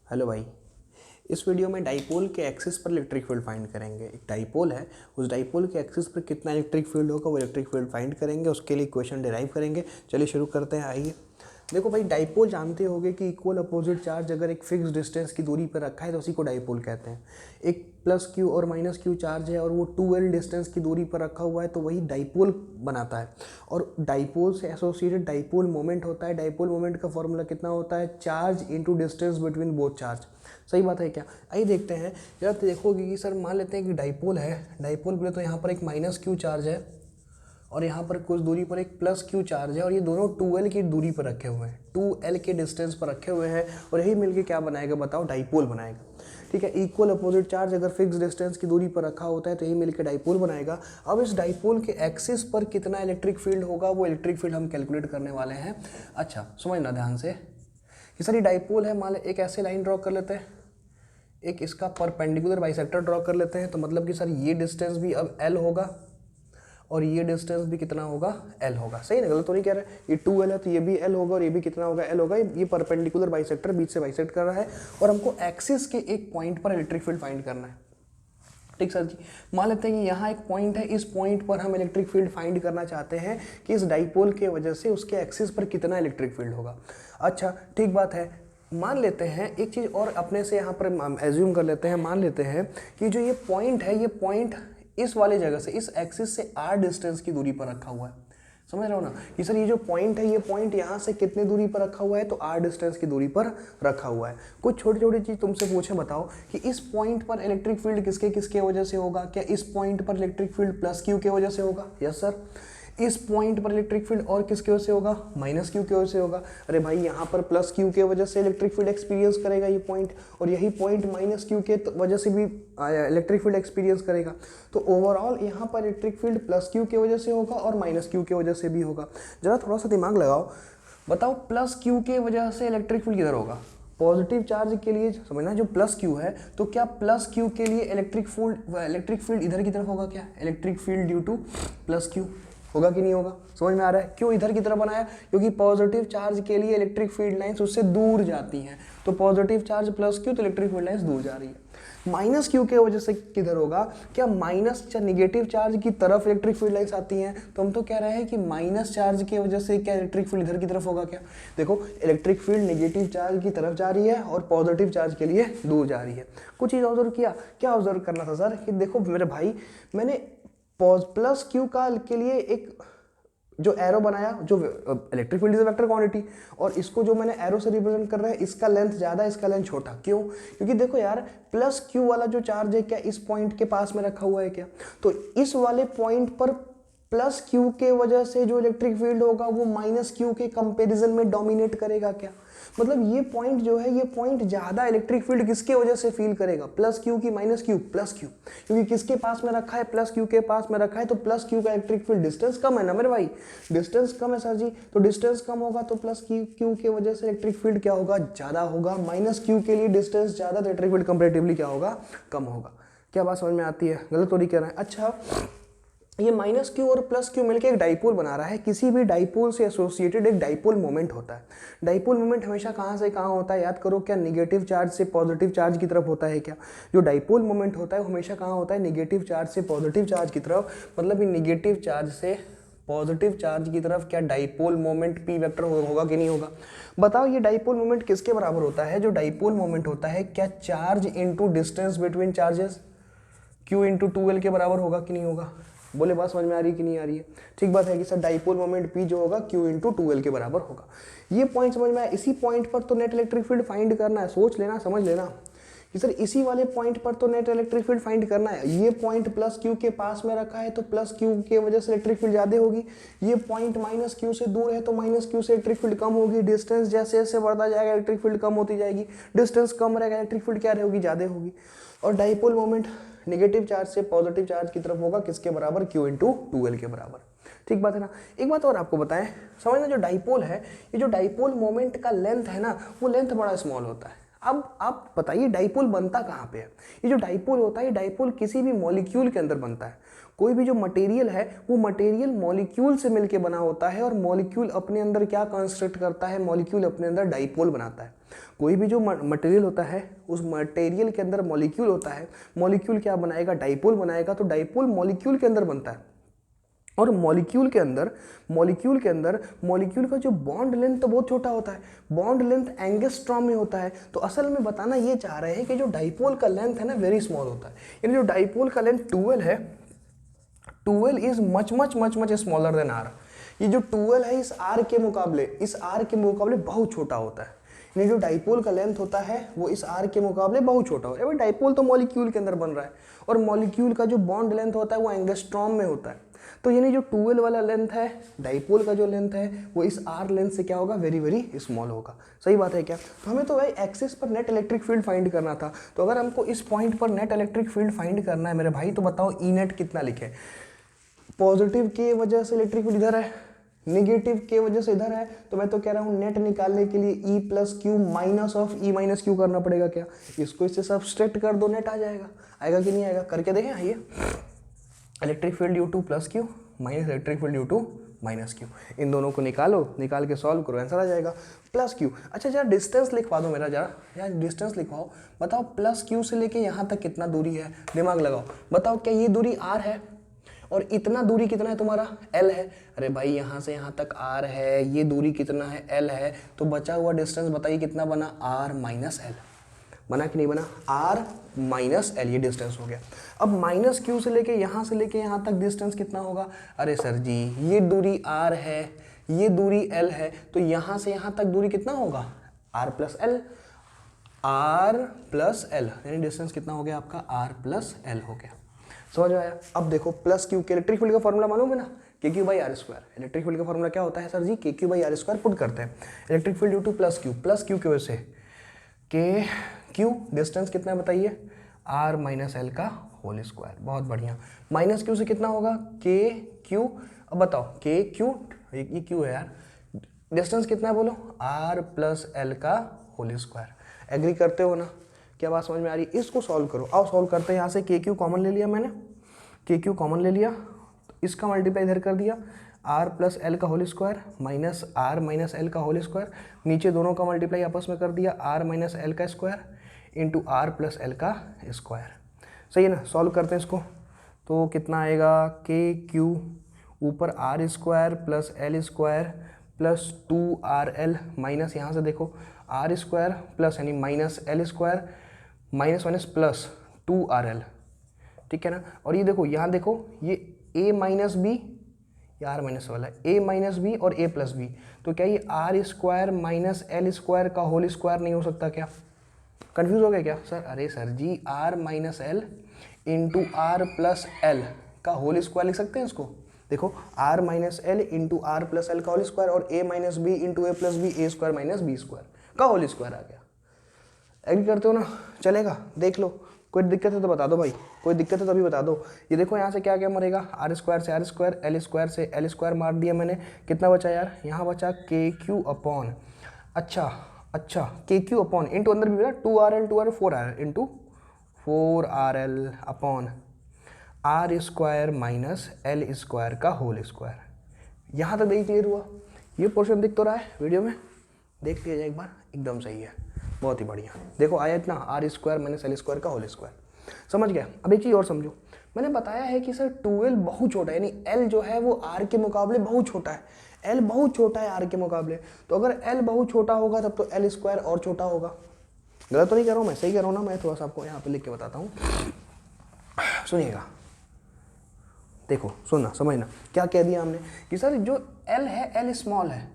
Hello भाई। इस video में डाइपोल के एक्सिस पर इलेक्ट्रिक फील्ड फाइंड करेंगे। एक डाइपोल है, उस डाइपोल के एक्सिस पर कितना इलेक्ट्रिक फील्ड होगा वो इलेक्ट्रिक फील्ड फाइंड करेंगे, उसके लिए इक्वेशन डिराइव करेंगे। चलिए शुरू करते हैं। आइए देखो भाई, डाइपोल जानते होगे कि इक्वल अपोजिट चार्ज अगर एक फिक्स डिस्टेंस की दूरी पर रखा है तो उसी को डाइपोल कहते हैं। एक प्लस क्यू और माइनस क्यू चार्ज है और वो 2l डिस्टेंस की दूरी पर रखा हुआ है तो वही डाइपोल बनाता है। और डाइपोल से एसोसिएटेड डाइपोल मोमेंट होता है। डाइपोल मोमेंट का फॉर्मूला कितना होता है? Charge into distance between both charge. सही बात है क्या? आइए देखते हैं। जरा देखोगे कि सर मान लेते हैं कि डाइपोल है, डाइपोल बोले तो यहाँ पर एक माइनस क्यू चार्ज है और यहाँ पर कुछ दूरी पर एक प्लस क्यू चार्ज है और ये दोनों 2l की दूरी पर रखे हुए हैं, 2l के डिस्टेंस पर रखे हुए हैं और यही मिलके क्या बनाएगा बताओ? डाइपोल बनाएगा। ठीक है, इक्वल अपोजिट चार्ज अगर फिक्स डिस्टेंस की दूरी पर रखा होता है तो यही मिलकर डाइपोल बनाएगा। अब इस डाइपोल के एक्सिस पर कितना इलेक्ट्रिक फील्ड होगा वो इलेक्ट्रिक फील्ड हम कैलकुलेट करने वाले हैं। अच्छा समझना ध्यान से कि सर ये डाइपोल है, मान एक ऐसे लाइन ड्रॉ कर लेते हैं, एक इसका परपेंडिकुलर बाइसेक्टर ड्रॉ कर लेते हैं। तो मतलब कि सर ये डिस्टेंस भी अब l होगा और ये डिस्टेंस भी कितना होगा? l होगा। सही ना? गलत तो नहीं कह रहे? ये 2l है तो ये भी l होगा और ये भी कितना होगा? l होगा। ये परपेंडिकुलर बाइसेक्टर बीच से बाइसेक्ट कर रहा है और हमको एक्सिस के एक पॉइंट पर इलेक्ट्रिक फील्ड फाइंड करना है। ठीक सर जी, मान लेते हैं कि यहाँ एक पॉइंट है, इस पॉइंट पर हम इलेक्ट्रिक फील्ड फाइंड करना चाहते हैं कि इस डाइपोल के वजह से उसके एक्सिस पर कितना इलेक्ट्रिक फील्ड होगा। अच्छा ठीक बात है। मान लेते हैं एक चीज़ और अपने से यहाँ पर एज्यूम कर लेते हैं, मान लेते हैं कि जो ये पॉइंट है, ये पॉइंट इस वाले जगह से, इस एक्सिस से r डिस्टेंस की दूरी पर रखा हुआ है। समझ रहे हो ना कि सर ये जो पॉइंट है, ये पॉइंट यहाँ से कितनी दूरी पर रखा हुआ है? तो r डिस्टेंस की दूरी पर रखा हुआ है। कुछ छोटी छोटी चीज़ तुमसे पूछे, बताओ कि इस पॉइंट पर इलेक्ट्रिक फील्ड किसके किसके वजह से होगा? क्या इस पॉइंट पर इलेक्ट्रिक फील्ड प्लस क्यू के वजह से होगा? Yes sir. इस पॉइंट पर इलेक्ट्रिक फील्ड और किसके वजह से होगा? माइनस क्यू के वजह से होगा। अरे भाई यहाँ पर प्लस क्यू के वजह से इलेक्ट्रिक फील्ड एक्सपीरियंस करेगा ये पॉइंट, और यही पॉइंट माइनस क्यू के वजह से भी इलेक्ट्रिक फील्ड एक्सपीरियंस करेगा। तो ओवरऑल यहाँ पर इलेक्ट्रिक फील्ड प्लस क्यू के वजह से होगा और माइनस क्यू के वजह से भी होगा। जरा थोड़ा सा दिमाग लगाओ, बताओ प्लस क्यू के वजह से इलेक्ट्रिक फील्ड किधर होगा? पॉजिटिव चार्ज के लिए समझना, जो प्लस क्यू है, तो क्या प्लस क्यू के लिए इलेक्ट्रिक फील्ड इधर की तरफ होगा? क्या electric field due to plus Q होगा कि नहीं होगा? समझ में आ रहा है? क्यों इधर की तरफ बनाया? क्योंकि पॉजिटिव चार्ज के लिए इलेक्ट्रिक फील्ड लाइंस उससे दूर जाती हैं, तो पॉजिटिव चार्ज प्लस क्यू, तो इलेक्ट्रिक फील्ड लाइंस दूर जा रही है। माइनस क्यू के वजह से किधर होगा? क्या माइनस निगेटिव चार्ज की तरफ इलेक्ट्रिक फील्ड लाइंस आती हैं? तो हम तो कह रहे हैं कि माइनस चार्ज की वजह से क्या इलेक्ट्रिक फील्ड इधर की तरफ होगा? क्या देखो, इलेक्ट्रिक फील्ड नेगेटिव चार्ज की तरफ जा रही है और पॉजिटिव चार्ज के लिए दूर जा रही है। कुछ चीज़ ऑब्जर्व किया? क्या ऑब्जर्व करना था सर? कि देखो मेरे भाई, मैंने प्लस क्यू का के लिए एक जो एरो बनाया, जो electric field is vector quantity, और इसको जो मैंने एरो से रिप्रेजेंट कर रहा है, इसका लेंथ ज़्यादा, इसका लेंथ छोटा। क्यों? क्योंकि देखो यार, प्लस क्यू वाला जो चार्ज है क्या इस पॉइंट के पास में रखा हुआ है? क्या तो इस वाले पॉइंट पर प्लस क्यू के वजह से जो इलेक्ट्रिक फील्ड होगा वो माइनस क्यू के कंपेरिजन में डोमिनेट करेगा। क्या मतलब ये पॉइंट जो है, ये पॉइंट ज़्यादा इलेक्ट्रिक फील्ड किसके वजह से फील करेगा? प्लस क्यू की माइनस क्यू? प्लस क्यू, क्योंकि किसके पास में रखा है? प्लस क्यू के पास में रखा है, तो प्लस क्यू का इलेक्ट्रिक फील्ड डिस्टेंस कम है ना मेरे भाई, डिस्टेंस कम है सर जी, तो डिस्टेंस कम होगा तो प्लस क्यू के वजह से इलेक्ट्रिक फील्ड क्या होगा? ज़्यादा होगा। माइनस क्यू के लिए डिस्टेंस ज़्यादा, तो इलेक्ट्रिक फील्ड कंपेरेटिवली क्या होगा? कम होगा। क्या बात समझ में आती है? गलत तो नहीं कह रहे हैं? अच्छा, ये माइनस क्यू और प्लस क्यू मिलकर एक डाइपोल बना रहा है। किसी भी डाइपोल से एसोसिएटेड एक डाइपोल मोमेंट होता है। डाइपोल मोमेंट हमेशा कहाँ से कहाँ होता है? याद करो, क्या निगेटिव चार्ज से पॉजिटिव चार्ज की तरफ होता है? क्या जो डाइपोल मोमेंट होता है वो हमेशा कहाँ होता है? निगेटिव चार्ज से पॉजिटिव चार्ज की तरफ। मतलब ये निगेटिव चार्ज से पॉजिटिव चार्ज की तरफ क्या डाइपोल मोमेंट पी वेक्टर होगा कि नहीं होगा? बताओ ये डाइपोल मोमेंट किसके बराबर होता है? जो डाइपोल मोमेंट होता है क्या charge into distance between charges, Q into 2l के बराबर होगा कि नहीं होगा? बोले बात समझ में आ रही है कि नहीं आ रही है? ठीक बात है कि सर डाइपोल मोमेंट P जो होगा Q इंटू 2l के बराबर होगा। ये पॉइंट समझ में आया? इसी पॉइंट पर तो नेट इलेक्ट्रिक फील्ड फाइंड करना है। सोच लेना, समझ लेना कि सर इसी वाले पॉइंट पर तो नेट इलेक्ट्रिक फील्ड फाइंड करना है। ये पॉइंट प्लस Q के पास में रखा है तो प्लस Q के वजह से इलेक्ट्रिक फील्ड ज़्यादा होगी। ये पॉइंट माइनस Q से दूर है तो माइनस Q से इलेक्ट्रिक फील्ड कम होगी। डिस्टेंस जैसे जैसे बढ़ता जाएगा इलेक्ट्रिक फील्ड कम होती जाएगी। डिस्टेंस कम रहेगा, इलेक्ट्रिक फील्ड क्या रहेगी? ज़्यादा होगी। और डाइपोल मोमेंट नेगेटिव चार्ज से पॉजिटिव चार्ज की तरफ होगा, किसके बराबर? Q इंटू 2l के बराबर। ठीक बात है ना? एक बात और आपको बताएं, समझना, जो डाइपोल है, ये जो डाइपोल मोमेंट का लेंथ है ना, वो लेंथ बड़ा स्मॉल होता है। अब आप बताइए डाइपोल बनता कहाँ पे है? ये जो डाइपोल होता है, ये डाइपोल किसी भी मॉलिक्यूल के अंदर बनता है। कोई भी जो मटेरियल है वो मटेरियल मॉलिक्यूल से मिलके बना होता है और मॉलिक्यूल अपने अंदर क्या कंस्ट्रक्ट करता है, मॉलिक्यूल अपने अंदर डाइपोल बनाता है। कोई भी जो मटेरियल होता है उस मटेरियल के अंदर मॉलिक्यूल होता है, मॉलिक्यूल क्या बनाएगा, डाइपोल बनाएगा। तो डाइपोल मॉलिक्यूल के अंदर बनता है और मॉलिक्यूल के अंदर मॉलिक्यूल का जो बॉन्ड लेंथ तो बहुत छोटा होता है, बॉन्ड लेंथ एंगस्ट्रॉम में होता है। तो असल में बताना ये चाह रहे हैं कि जो डाइपोल का लेंथ है ना वेरी स्मॉल होता है, यानी जो डाइपोल का लेंथ 12 है, 12 is much much much much smaller than R. ये जो 12 है इस आर के मुकाबले बहुत छोटा होता है। यानी जो डाइपोल का लेंथ होता है वो इस आर के मुकाबले बहुत छोटा होता है। डाइपोल तो मॉलिक्यूल के अंदर बन रहा है और मॉलिक्यूल का जो बॉन्ड लेंथ होता है वो एंगस्ट्रॉम में होता है। तो यानी जो 12 वाला लेंथ है, डाइपोल का जो लेंथ है वो इस आर लेंथ से क्या होगा, वेरी वेरी स्मॉल होगा। सही बात है क्या? तो हमें तो भाई एक्सिस पर नेट इलेक्ट्रिक फील्ड फाइंड करना था। तो अगर हमको इस पॉइंट पर नेट इलेक्ट्रिक फील्ड फाइंड करना है मेरे भाई, तो बताओ ई नेट कितना लिखे। पॉजिटिव के वजह से इलेक्ट्रिक फील्ड इधर है, निगेटिव के वजह से इधर है, तो मैं तो कह रहा हूँ नेट निकालने के लिए E plus q minus of E minus Q करना पड़ेगा। क्या इसको इससे सब्सट्रैक्ट कर दो, नेट आ जाएगा। आएगा कि नहीं आएगा, करके देखें। आइए, electric field due to plus q minus electric field due to minus q, इन दोनों को निकालो, निकाल के सॉल्व करो, आंसर आ जाएगा प्लस क्यू। अच्छा जरा डिस्टेंस लिखवा दो मेरा, जरा यार डिस्टेंस लिखवाओ। बताओ प्लस क्यू से लेके यहाँ तक कितना दूरी है, दिमाग लगाओ। बताओ क्या ये दूरी आर है और इतना दूरी कितना है तुम्हारा, एल है। अरे भाई यहाँ से यहाँ तक आर है, ये दूरी कितना है, एल है। तो बचा हुआ डिस्टेंस बताइए कितना बना, आर माइनस एल। बना कि नहीं बना, आर माइनस एल, ये डिस्टेंस हो गया। अब माइनस क्यू से लेके यहाँ तक डिस्टेंस कितना होगा। अरे सर जी ये दूरी आर है, ये दूरी एल है, तो यहाँ से यहाँ तक दूरी कितना होगा, R plus L. R plus L यानी डिस्टेंस कितना हो गया आपका, आर प्लस एल हो गया। समझ में आया? अब देखो प्लस क्यू के इलेक्ट्रिक फील्ड का फॉर्मूला मालूम है ना, K Q by R square. Electric field का फॉर्मूला क्या होता है sir ji, K Q by R square put करते हैं। Electric field due to plus Q की वजह से के क्यू, डिस्टेंस कितना है बताइए, आर माइनस एल का होल स्क्वायर। बहुत बढ़िया। माइनस क्यू से कितना होगा, के क्यू। अब बताओ के क्यू, ये क्यू है यार, डिस्टेंस कितना है बोलो, आर प्लस एल का होल स्क्वायर। एग्री करते हो ना, क्या बात समझ में आ रही है? इसको सॉल्व करो। आओ सॉल्व करते हैं। यहाँ से के क्यू कॉमन ले लिया मैंने, के क्यू कॉमन ले लिया, इसका मल्टीप्लाई इधर कर दिया, आर प्लस एल का whole square minus R minus L का होल स्क्वायर। नीचे दोनों का मल्टीप्लाई आपस में कर दिया, आर माइनस एल का square into R plus L का स्क्वायर। सही है ना? सॉल्व करते हैं इसको, तो कितना आएगा, के क्यू ऊपर R square plus L square plus 2RL minus यहाँ से देखो आर स्क्वायर प्लस यानी minus L square minus minus plus 2RL, ठीक है ना। और ये देखो यहाँ देखो ये a माइनस बी, ये आर माइनस वाला है, a माइनस बी और a प्लस बी, तो क्या ये R square minus L square का होल स्क्वायर नहीं हो सकता क्या? कंफ्यूज हो गया क्या सर? अरे sir ji R minus L into R plus L का होल स्क्वायर लिख सकते हैं इसको। देखो R minus L into R plus L का होल स्क्वायर और a minus B into A plus B, A square minus B square का whole square आ गया। एग्री करते हो ना? चलेगा, देख लो। कोई दिक्कत है तो बता दो भाई, कोई दिक्कत है तो अभी बता दो। ये देखो यहाँ से क्या क्या मरेगा, आर स्क्वायर से आर स्क्वायर, एल स्क्वायर से एल स्क्वायर मार दिया मैंने। कितना बचा यार? यहाँ बचा के क्यू अपॉन, अच्छा के क्यू अपॉन इंटू अंदर भी बेटा 2RL 4RL into 4RL upon R square minus L square का होल स्क्वायर। यहाँ तक देखिए क्लियर हुआ? ये पोर्शन दिख तो रहा है वीडियो में, देख लिया जाए एक बार, एकदम सही है, बहुत ही बढ़िया। देखो आया इतना, R square minus L square का होल स्क्वायर। समझ गया? अब एक चीज़ और समझो, मैंने बताया है कि सर 2L बहुत छोटा है, यानी L जो है वो आर के मुकाबले बहुत छोटा है। L बहुत छोटा है आर के मुकाबले, तो अगर L बहुत छोटा होगा तब तो एल स्क्वायर और छोटा होगा। गलत तो नहीं कह रहा हूँ मैं, सही कह रहा हूँ ना? मैं थोड़ा सा आपको यहाँ पे लिख के बताता हूँ, सुनिएगा। देखो सुनना समझना, क्या कह दिया हमने कि सर जो L है L स्मॉल है।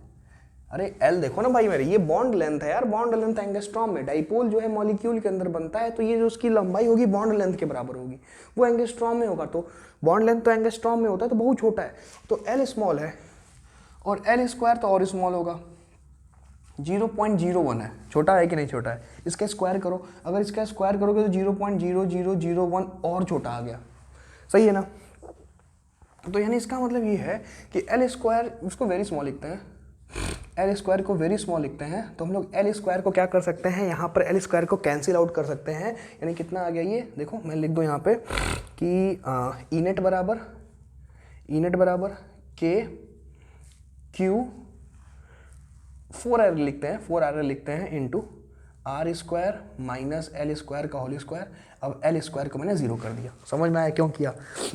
अरे L देखो ना भाई मेरे, ये बॉन्ड लेंथ है यार, बॉन्ड लेंथ एंगस्ट्रॉम में। डाइपोल जो है मॉलिक्यूल के अंदर बनता है, तो ये जो उसकी लंबाई होगी बॉन्ड लेंथ के बराबर होगी, वो एंगस्ट्रॉम में होगा। तो बॉन्ड लेंथ तो एंगस्ट्रॉम में होता है, तो बहुत छोटा है, तो L स्मॉल है और एल स्क्वायर तो और स्मॉल होगा, 0.01 है। छोटा है कि नहीं छोटा है? इसका स्क्वायर करो, अगर इसका स्क्वायर करोगे तो 0.0001 और छोटा आ गया। सही है ना? तो यानी इसका मतलब ये है कि एल स्क्वायर, इसको वेरी स्मॉल लिखते हैं, एल स्क्वायर को वेरी स्मॉल लिखते हैं, तो हम लोग एल स्क्वायर को क्या कर सकते हैं, यहाँ पर एल स्क्वायर को कैंसिल आउट कर सकते हैं। यानी कितना आ गया ये, देखो मैं लिख दूँ यहाँ पे कि ई नेट बराबर के क्यू 4r लिखते हैं into R square minus L square का होल स्क्वायर। अब एल स्क्वायर को मैंने जीरो कर दिया। समझ में आया क्यों किया?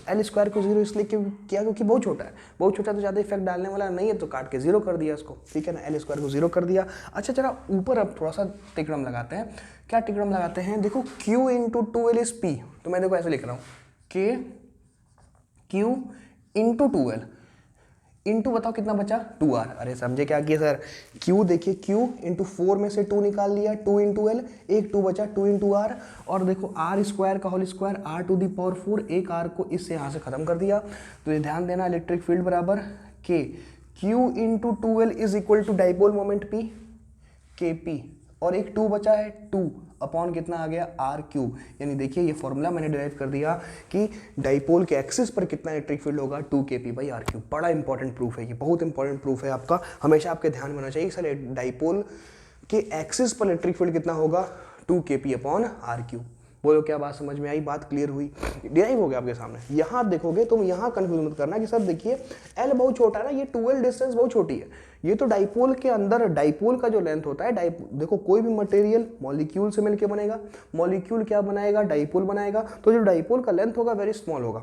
एल स्क्वायर को जीरो इसलिए किया क्योंकि बहुत छोटा है, तो ज़्यादा इफेक्ट डालने वाला नहीं है, तो काट के जीरो कर दिया इसको, ठीक है ना। एल स्क्वायर को जीरो कर दिया। अच्छा चला ऊपर अब थोड़ा सा टिकड़म लगाते हैं। क्या टिकड़म लगाते हैं? देखो Q into 2l is P, तो मैं देखो ऐसे लिख रहा हूँ के क्यू इंटू 2l इंटू बताओ कितना बचा 2r। अरे समझे क्या किया सर? q देखिए q इंटू 4 में से 2 निकाल लिया, 2 इंटू एल, एक 2 बचा 2 इंटू आर, और देखो आर स्क्वायर का whole square r to the power 4, एक r को इससे यहाँ से खत्म कर दिया। तो ये ध्यान देना इलेक्ट्रिक फील्ड बराबर k q into 2l is equal to dipole moment p K P, और एक 2 बचा है 2 अपॉन कितना आ गया आर क्यूब। यानी देखिए ये फॉर्मूला मैंने डिराइव कर दिया कि डाइपोल के एक्सिस पर कितना इलेक्ट्रिक फील्ड होगा 2kp बाई आर क्यूब। बड़ा इंपॉर्टेंट प्रूफ है ये, बहुत इंपॉर्टेंट प्रूफ है आपका, हमेशा आपके ध्यान में होना चाहिए सर डाइपोल के एक्सिस पर इलेक्ट्रिक फील्ड कितना होगा 2kp अपॉन आर क्यूब। बोलो क्या बात समझ में आई? बात क्लियर हुई? डिराइव हो गया आपके सामने। यहाँ देखोगे तुम, यहाँ कंफ्यूज मत करना कि सर देखिए एल बहुत छोटा है ना, ये 2l डिस्टेंस बहुत छोटी है, ये तो डाइपोल के अंदर डाइपोल का जो लेंथ होता है, देखो कोई भी मटेरियल मॉलिक्यूल से मिलके बनेगा, मॉलिक्यूल क्या बनाएगा? डाइपोल बनाएगा। तो जो डाइपोल का लेंथ होगा वेरी स्मॉल होगा,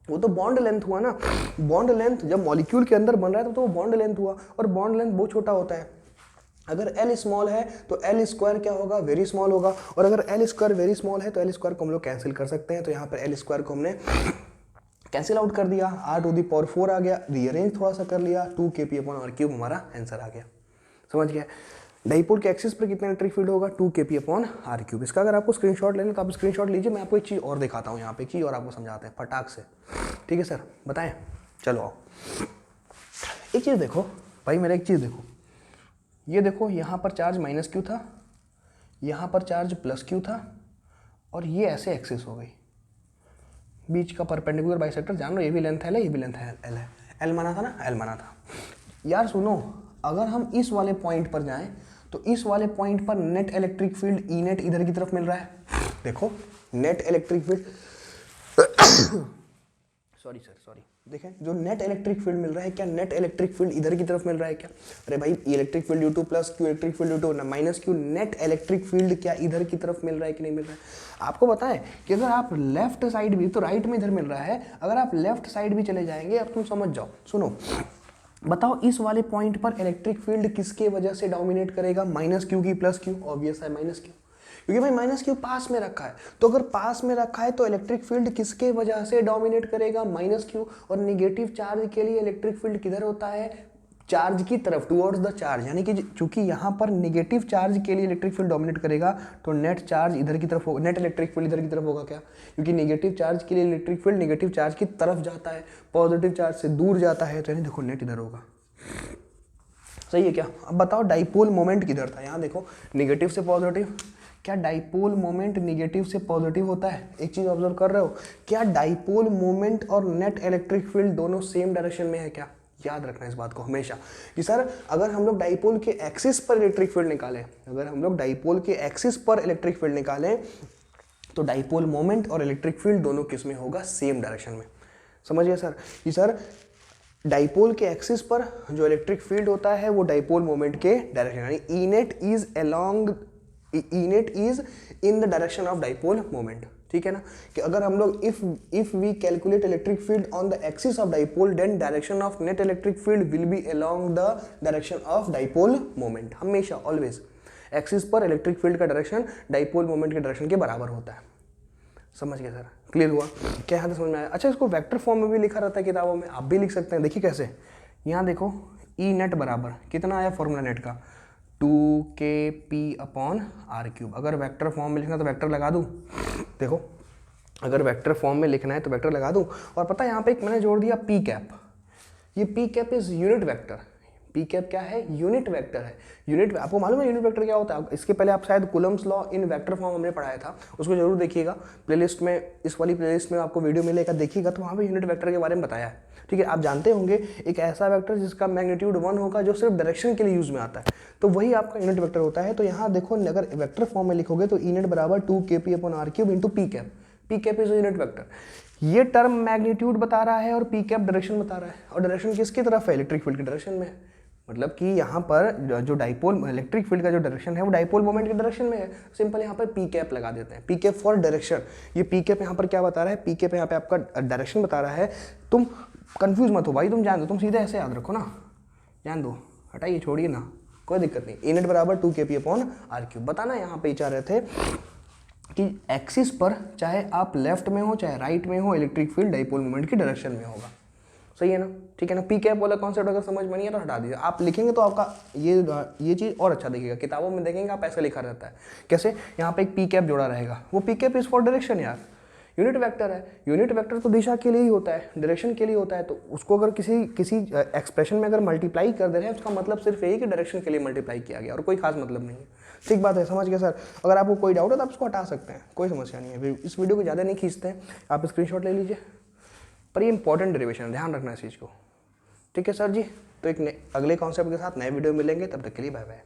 वो तो बॉन्ड लेंथ हुआ ना। बॉन्ड लेंथ जब मॉलिक्यूल के अंदर बन रहा है तो वो बॉन्ड लेंथ हुआ, और बॉन्ड लेंथ बहुत छोटा होता है। अगर एल स्मॉल है तो एल स्क्वायर क्या होगा? वेरी स्मॉल होगा, और अगर एल स्क्वायर वेरी स्मॉल है तो एल स्क्वायर को हम लोग कैंसिल कर सकते हैं। तो यहाँ पर एल स्क्वायर को हमने कैंसिल आउट कर दिया, आर टू दी पावर 4 आ गया, रीअरेंज थोड़ा सा कर लिया, 2kp अपॉन आर क्यूब हमारा आंसर आ गया। समझ गया? डाइपोल के एक्सिस पर कितना इलेक्ट्रिक फील्ड होगा 2kp अपॉन आर क्यूब। इसका अगर आपको स्क्रीनशॉट लेना तो आप स्क्रीनशॉट लीजिए, मैं आपको एक चीज़ और दिखाता हूँ, यहाँ पे एक चीज़ और आपको समझाते हैं फटाक से। ठीक है सर, बताएं? चलो आओ, एक चीज़ देखो भाई, मेरा एक चीज़ देखो, ये देखो यहाँ पर चार्ज माइनस क्यू था, यहाँ पर चार्ज प्लस क्यू था, और ये ऐसे एक्सिस हो गई, बीच का परपेंडिकुलर बाइसेक्टर। जान लो ये भी लेंथ एल है, ये भी लेंथ एल है। एल माना था ना, एल माना था। यार सुनो, अगर हम इस वाले पॉइंट पर जाएं तो इस वाले पॉइंट पर net electric field E net इधर की तरफ मिल रहा है। देखो नेट इलेक्ट्रिक फील्ड सॉरी, देखें जो नेट इलेक्ट्रिक फील्ड मिल रहा है, क्या नेट इलेक्ट्रिक फील्ड इधर की तरफ मिल रहा है क्या? अरे भाई electric field U2 plus Q electric field U2 minus Q, net electric field क्या इधर की तरफ मिल रहा है कि नहीं मिल रहा है? आपको बताएं कि अगर आप लेफ्ट साइड भी, तो राइट में इधर मिल रहा है, अगर आप लेफ्ट साइड भी चले जाएंगे, अब तुम समझ जाओ। सुनो, बताओ इस वाले पॉइंट पर इलेक्ट्रिक फील्ड किसके वजह से डोमिनेट करेगा? माइनस क्यू की प्लस क्यू? ऑब्वियस है माइनस क्यू, क्योंकि भाई माइनस क्यू पास में रखा है। तो अगर पास में रखा है तो इलेक्ट्रिक फील्ड किसके वजह से डोमिनेट करेगा? Minus Q. और निगेटिव चार्ज के लिए इलेक्ट्रिक फील्ड किधर होता है? चार्ज की तरफ, टुवर्ड्स द चार्ज। यानी कि चूंकि यहाँ पर निगेटिव चार्ज के लिए इलेक्ट्रिक फील्ड डोमिनेट करेगा, तो नेट चार्ज इधर की तरफ होगा, नेट इलेक्ट्रिक फील्ड इधर की तरफ होगा क्या? क्योंकि निगेटिव चार्ज के लिए इलेक्ट्रिक फील्ड निगेटिव चार्ज की तरफ जाता है, पॉजिटिव चार्ज से दूर जाता है, तो यानी देखो नेट इधर होगा। सही है क्या? अब बताओ डाइपोल मोमेंट किधर था? यहाँ देखो निगेटिव से पॉजिटिव। क्या डाइपोल मोमेंट निगेटिव से पॉजिटिव होता है? एक चीज ऑब्जर्व कर रहे हो, क्या डाइपोल मोमेंट और नेट इलेक्ट्रिक फील्ड दोनों सेम डायरेक्शन में है क्या? याद रखना इस बात को हमेशा कि सर अगर हम लोग डाइपोल के एक्सिस पर इलेक्ट्रिक फील्ड निकालें, अगर हम लोग डाइपोल के एक्सिस पर इलेक्ट्रिक फील्ड निकालें, तो डाइपोल मोमेंट और इलेक्ट्रिक फील्ड दोनों किस में होगा? सेम डायरेक्शन में। समझ गए सर? कि सर डाइपोल के एक्सिस पर जो इलेक्ट्रिक फील्ड होता है वो डाइपोल मोमेंट के डायरेक्शन, यानी E net is in the direction of dipole moment. ठीक है ना? कि अगर हम लोग if we calculate electric field on the axis of dipole, then direction of net electric field will be along the direction of dipole moment. हमेशा always axis पर electric field का डायरेक्शन डाइपोल मोमेंट के direction के बराबर होता है। समझ गए सर? क्लियर हुआ? क्या यहाँ समझ में आया? अच्छा, इसको वेक्टर फॉर्म में भी लिखा रहता है किताबों में, आप भी लिख सकते हैं। देखिए कैसे, यहाँ देखो ई नेट बराबर कितना आया फॉर्मूला नेट का? 2kp upon R cube. अगर वेक्टर फॉर्म में लिखना तो वेक्टर लगा दूँ। देखो अगर वेक्टर फॉर्म में लिखना है तो वेक्टर लगा दूँ। और पता है यहाँ पे एक मैंने जोड़ दिया पी कैप। ये P cap is unit vector. P cap क्या है? यूनिट वेक्टर है। यूनिट, आपको मालूम है यूनिट वेक्टर क्या होता है? इसके पहले आप शायद Coulomb's law in vector form हमने पढ़ाया था, उसको जरूर देखिएगा। प्लेलिस्ट में, इस वाली प्लेलिस्ट में आपको वीडियो मिलेगा, देखिएगा, तो वहाँ पे यूनिट वेक्टर के बारे में बताया है। ठीक है? आप जानते होंगे एक ऐसा वेक्टर जिसका मैग्नीट्यूड 1 होगा, जो सिर्फ डायरेक्शन के लिए यूज में आता है, तो वही आपका यूनिट वेक्टर होता है। तो यहाँ देखो अगर वेक्टर फॉर्म में लिखोगे तो ई नेट बराबर 2kp upon R cube into P cap. P cap is unit vector. ये टर्म मैग्नीट्यूड बता रहा है और पी कैप डायरेक्शन बता रहा है, और डायरेक्शन किसकी तरफ है, इलेक्ट्रिक फील्ड की डायरेक्शन में है। मतलब कि यहाँ पर जो डाइपोल इलेक्ट्रिक फील्ड का जो डायरेक्शन है वो डाइपोल मोमेंट के डायरेक्शन में है। सिंपल यहाँ पर पी कैप लगा देते हैं, पी कैप फॉर डायरेक्शन। ये पी कैप यहाँ पर क्या बता रहा है, पी कैप यहाँ पे आपका डायरेक्शन बता रहा है। तुम कंफ्यूज मत हो भाई, तुम जान दो, तुम सीधे ऐसे याद रखो ना, जान दो, हटाइए, छोड़िए ना, कोई दिक्कत नहीं। ए नेट बराबर 2kp अपॉन आर क्यूब। बताना यहाँ पे चाह रहे थे कि एक्सिस पर चाहे आप लेफ्ट में हो चाहे राइट में हो, इलेक्ट्रिक फील्ड डाइपोल मोमेंट की डायरेक्शन में होगा। सही है ना, ठीक है ना। पी कैप वाला कॉन्सेप्ट अगर समझ में नहीं है तो हटा दीजिए। आप लिखेंगे तो आपका ये चीज़ और अच्छा दिखेगा, किताबों में देखेंगे आप ऐसा लिखा रहता है। कैसे, यहाँ पे एक पी कैप जोड़ा रहेगा, वो P cap is for direction यार, यूनिट वेक्टर है। यूनिट वेक्टर तो दिशा के लिए ही होता है, डायरेक्शन के लिए होता है। तो उसको अगर किसी एक्सप्रेशन में अगर मल्टीप्लाई कर दे रहे हैं, उसका मतलब सिर्फ यही कि डायरेक्शन के लिए मल्टीप्लाई किया गया, और कोई खास मतलब नहीं है। ठीक बात है, समझ गए सर। अगर आपको कोई डाउट है तो आप इसको हटा सकते हैं, कोई समस्या नहीं है। इस वीडियो को ज़्यादा नहीं खींचते हैं, आप स्क्रीनशॉट ले लीजिए। पर ये इंपॉर्टेंट डेरिवेशन है, ध्यान रखना इस चीज़ को। ठीक है सर जी, तो एक अगले कॉन्सेप्ट के साथ नए वीडियो मिलेंगे, तब तक के लिए बाय बाय।